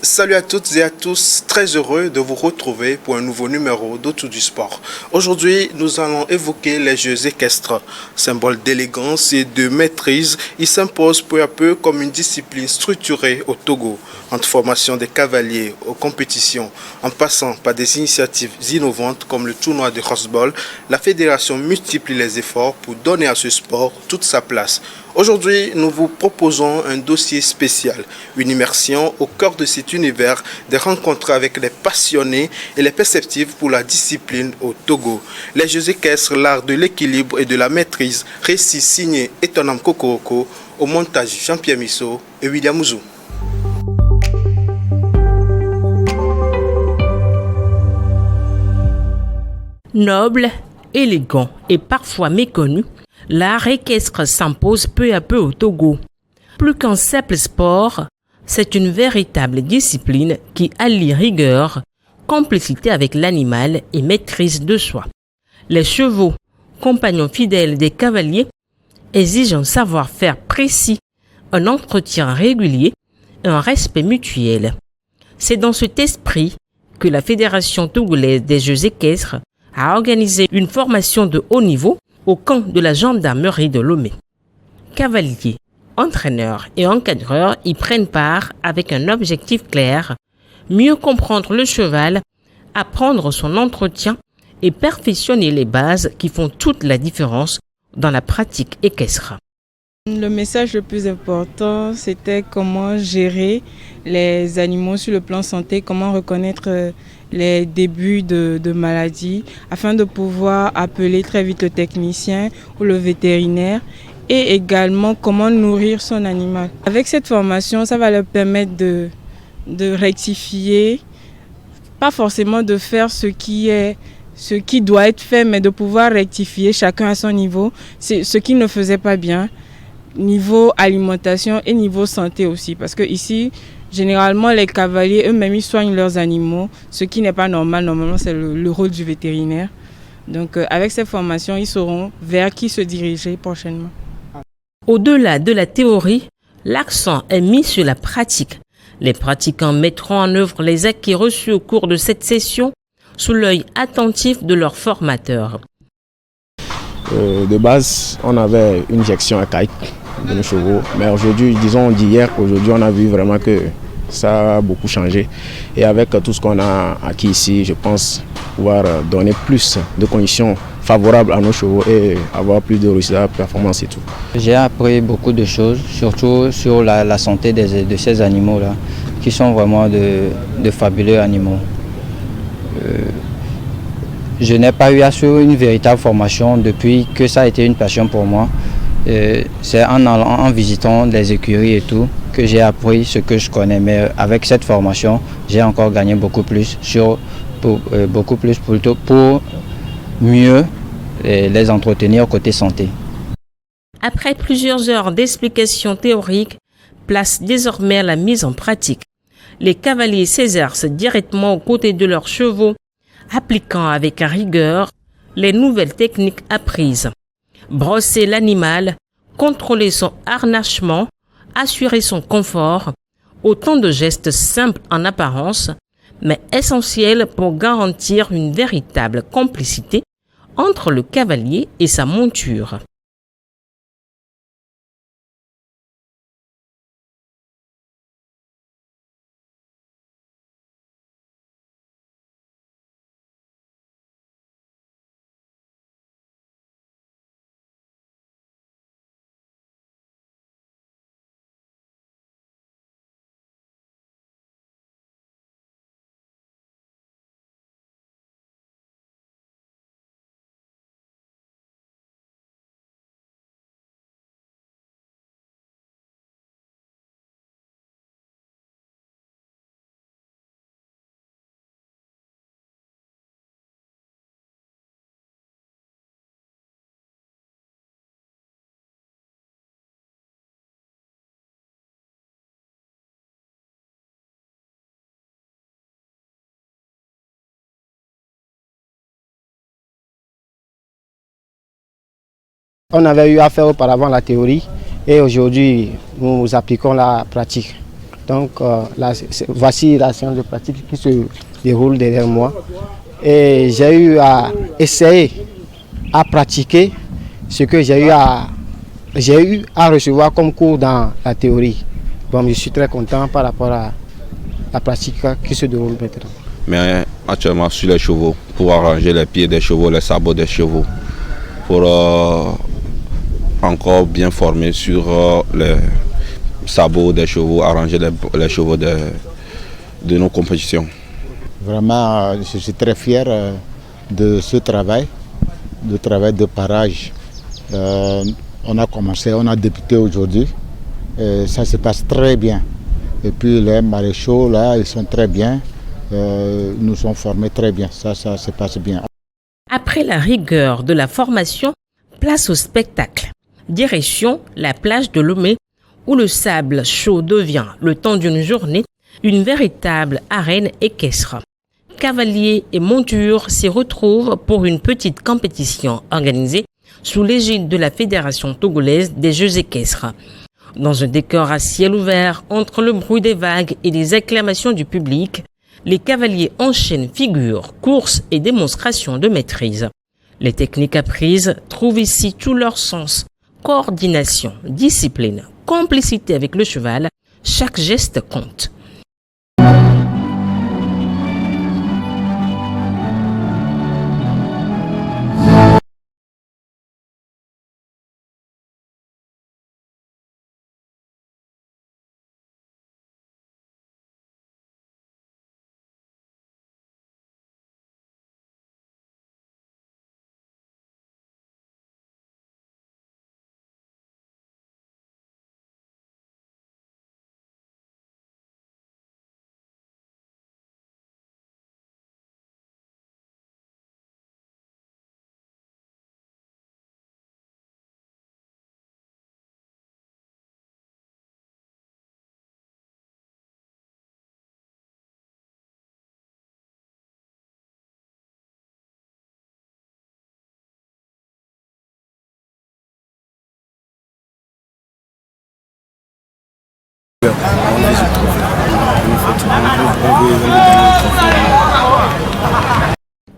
Salut à toutes et à tous, très heureux de vous retrouver pour un nouveau numéro d'Autour du sport. Aujourd'hui, nous allons évoquer les jeux équestres. Symbole d'élégance et de maîtrise, ils s'imposent peu à peu comme une discipline structurée au Togo, entre formation des cavaliers aux compétitions, en passant par des initiatives innovantes comme le tournoi de horseball. La fédération multiplie les efforts pour donner à ce sport toute sa place. Aujourd'hui, nous vous proposons un dossier spécial, une immersion au cœur de cet univers, des rencontres avec les passionnés et les perceptifs pour la discipline au Togo. Les jeux équestres, l'art de l'équilibre et de la maîtrise, récit signé Etonam Kokoroko, au montage Jean-Pierre Misso et William Ouzou. Noble, élégant et parfois méconnu, l'art équestre s'impose peu à peu au Togo. Plus qu'un simple sport, c'est une véritable discipline qui allie rigueur, complicité avec l'animal et maîtrise de soi. Les chevaux, compagnons fidèles des cavaliers, exigent un savoir-faire précis, un entretien régulier et un respect mutuel. C'est dans cet esprit que la Fédération togolaise des jeux équestres a organisé une formation de haut niveau au camp de la gendarmerie de Lomé. Cavaliers, entraîneurs et encadreurs y prennent part avec un objectif clair, mieux comprendre le cheval, apprendre son entretien et perfectionner les bases qui font toute la différence dans la pratique équestre. Le message le plus important, c'était comment gérer les animaux sur le plan santé, comment reconnaître les débuts de maladies afin de pouvoir appeler très vite le technicien ou le vétérinaire et également comment nourrir son animal. Avec cette formation, ça va leur permettre de rectifier, pas forcément de faire ce qui doit être fait, mais de pouvoir rectifier chacun à son niveau, c'est ce qui ne faisait pas bien. Niveau alimentation et niveau santé aussi, parce que ici généralement les cavaliers eux-mêmes ils soignent leurs animaux, ce qui n'est pas normal. Normalement c'est le rôle du vétérinaire. Donc avec cette formation ils sauront vers qui se diriger prochainement. Au-delà de la théorie, l'accent est mis sur la pratique. Les pratiquants mettront en œuvre les acquis reçus au cours de cette session sous l'œil attentif de leur formateur. De base, on avait une injection archaïque de nos chevaux, mais aujourd'hui, disons d'hier, aujourd'hui, on a vu vraiment que ça a beaucoup changé. Et avec tout ce qu'on a acquis ici, je pense pouvoir donner plus de conditions favorables à nos chevaux et avoir plus de résultats, performance et tout. J'ai appris beaucoup de choses, surtout sur la santé de ces animaux-là, qui sont vraiment de fabuleux animaux. Je n'ai pas eu à suivre une véritable formation depuis que ça a été une passion pour moi. C'est en visitant les écuries et tout que j'ai appris ce que je connais. Mais avec cette formation, j'ai encore gagné beaucoup plus, pour mieux les entretenir côté santé. Après plusieurs heures d'explications théoriques, place désormais la mise en pratique. Les cavaliers s'exercent directement aux côtés de leurs chevaux, appliquant avec rigueur les nouvelles techniques apprises. Brosser l'animal, contrôler son harnachement, assurer son confort, autant de gestes simples en apparence, mais essentiels pour garantir une véritable complicité entre le cavalier et sa monture. On avait eu à faire auparavant la théorie et aujourd'hui nous appliquons la pratique. Donc voici la séance de pratique qui se déroule derrière moi. Et j'ai eu à essayer à pratiquer ce que j'ai eu à recevoir comme cours dans la théorie. Bon, je suis très content par rapport à la pratique qui se déroule maintenant. Mais actuellement sur les chevaux, pour arranger les pieds des chevaux, les sabots des chevaux, pour encore bien former sur les sabots des chevaux, arranger les chevaux de nos compétitions. Vraiment, je suis très fier de ce travail, de parage. On a commencé, on a débuté aujourd'hui, et ça se passe très bien. Et puis les maréchaux, là, ils sont très bien, nous sommes formés très bien, ça se passe bien. Après la rigueur de la formation, place au spectacle. Direction la plage de Lomé, où le sable chaud devient, le temps d'une journée, une véritable arène équestre. Cavaliers et montures s'y retrouvent pour une petite compétition organisée sous l'égide de la Fédération togolaise des Jeux équestres. Dans un décor à ciel ouvert, entre le bruit des vagues et les acclamations du public, les cavaliers enchaînent figures, courses et démonstrations de maîtrise. Les techniques apprises trouvent ici tout leur sens. Coordination, discipline, complicité avec le cheval, chaque geste compte.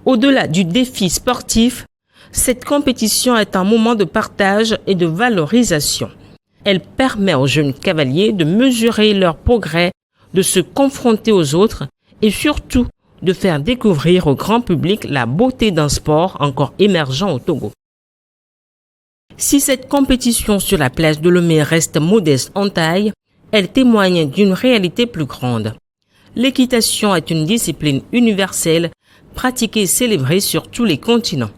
Au-delà du défi sportif, cette compétition est un moment de partage et de valorisation. Elle permet aux jeunes cavaliers de mesurer leur progrès, de se confronter aux autres et surtout de faire découvrir au grand public la beauté d'un sport encore émergent au Togo. Si cette compétition sur la plage de Lomé reste modeste en taille, elle témoigne d'une réalité plus grande. L'équitation est une discipline universelle, pratiquée et célébrée sur tous les continents.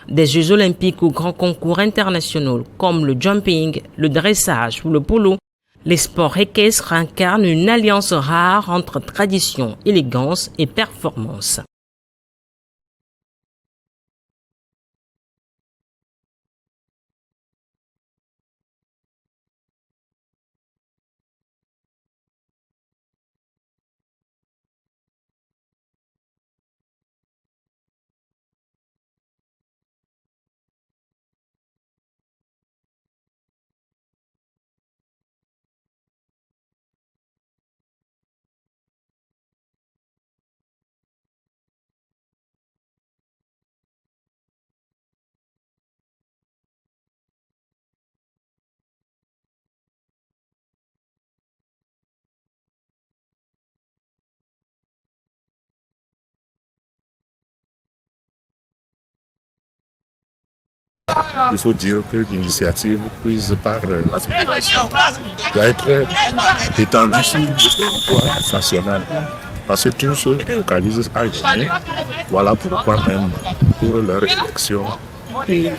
Des Jeux olympiques aux grands concours internationaux comme le jumping, le dressage ou le polo, les sports équestres incarnent une alliance rare entre tradition, élégance et performance. Il faut dire que l'initiative prise par la fédération doit être étendue sur le territoire national. Parce que tous se focalisent à gagner. Voilà pourquoi même pour leur élection et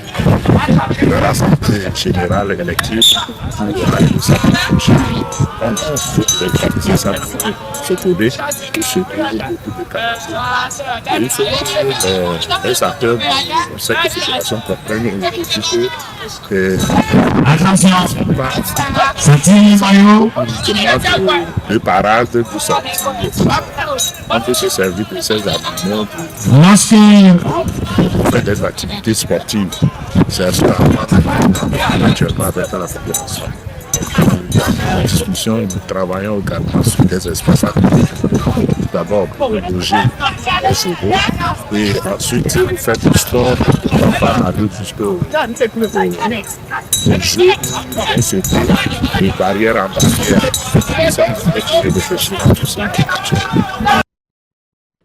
leur assemblée générale élective pour la prochaine. On peut réaliser ça pour se trouver tout ce qui est beaucoup de cas. Il faut que les acteurs de cette situation comprennent que de parade, tout ça. On peut se servir de ces animaux pour faire des activités sportives. C'est un actuellement avec la fédération. la discussion, nous travaillons également sur des espaces atypiques. D'abord pour loger les chevaux et ensuite faire du sport, enfin aller jusqu'au jeu, et barrière en barrière.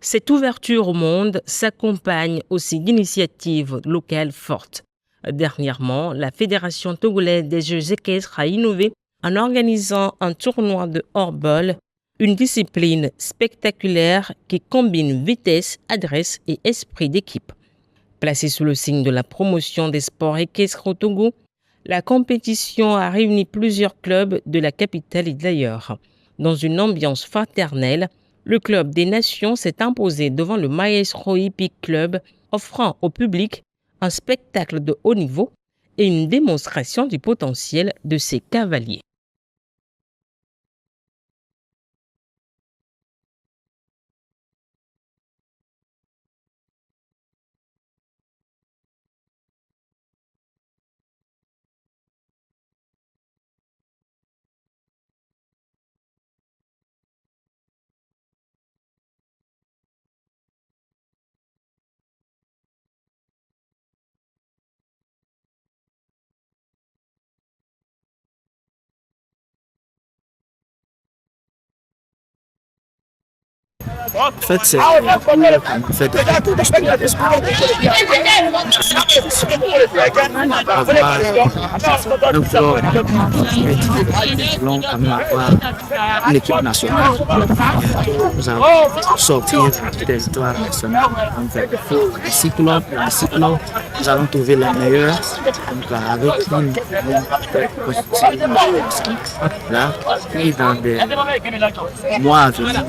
Cette ouverture au monde s'accompagne aussi d'initiatives locales fortes. Dernièrement, la Fédération togolaise des Jeux équestres a innové en organisant un tournoi de hors-bol, une discipline spectaculaire qui combine vitesse, adresse et esprit d'équipe. Placée sous le signe de la promotion des sports équestres au Togo, la compétition a réuni plusieurs clubs de la capitale et d'ailleurs. Dans une ambiance fraternelle, le Club des Nations s'est imposé devant le Maestro Hippique Club, offrant au public un spectacle de haut niveau et une démonstration du potentiel de ses cavaliers. En fait, c'est un fait de voulons quand même avoir l'équipe nationale. Nous allons sortir du territoire national. Les cyclos, nous allons trouver les meilleurs. Donc, avec une là, puis dans des mois à venir,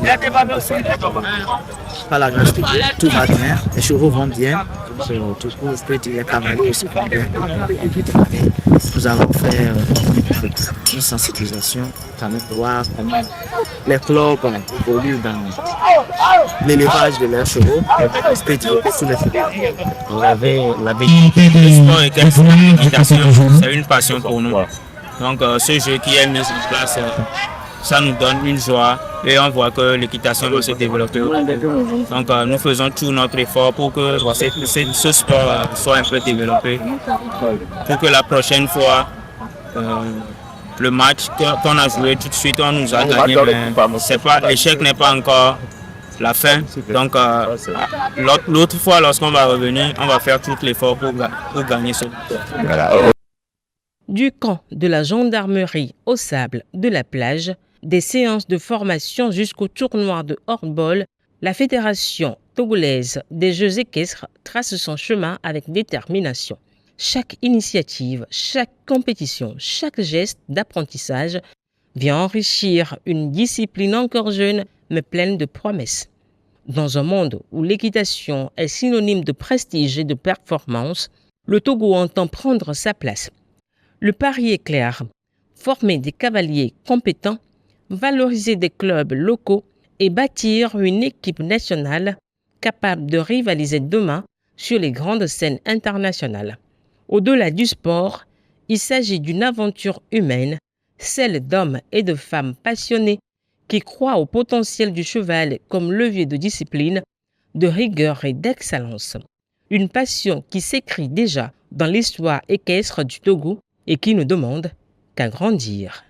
par la grâce de Dieu, tout va bien, les chevaux vont bien. Tout coup, je peux dire les cavaliers aussi vont bien. Nous allons faire une sensibilisation, quand même voir comment les clubs évoluent dans l'élevage de leurs chevaux. Je peux dire sous les chevaux. Le sport équestre, l'équitation, c'est une passion pour nous. Donc ce jeu qui est mis en place, ça nous donne une joie et on voit que l'équitation va se développer. Donc nous faisons tout notre effort pour que ce sport soit un peu développé, pour que la prochaine fois, le match qu'on a joué tout de suite, on nous a gagné, mais l'échec n'est pas encore la fin. Donc l'autre fois, lorsqu'on va revenir, on va faire tout l'effort pour gagner ce match. Du camp de la gendarmerie au sable de la plage, des séances de formation jusqu'au tournoi de hors-bol, la Fédération togolaise des Jeux équestres trace son chemin avec détermination. Chaque initiative, chaque compétition, chaque geste d'apprentissage vient enrichir une discipline encore jeune mais pleine de promesses. Dans un monde où l'équitation est synonyme de prestige et de performance, le Togo entend prendre sa place. Le pari est clair, former des cavaliers compétents, valoriser des clubs locaux et bâtir une équipe nationale capable de rivaliser demain sur les grandes scènes internationales. Au-delà du sport, il s'agit d'une aventure humaine, celle d'hommes et de femmes passionnés qui croient au potentiel du cheval comme levier de discipline, de rigueur et d'excellence. Une passion qui s'écrit déjà dans l'histoire équestre du Togo et qui ne demande qu'à grandir.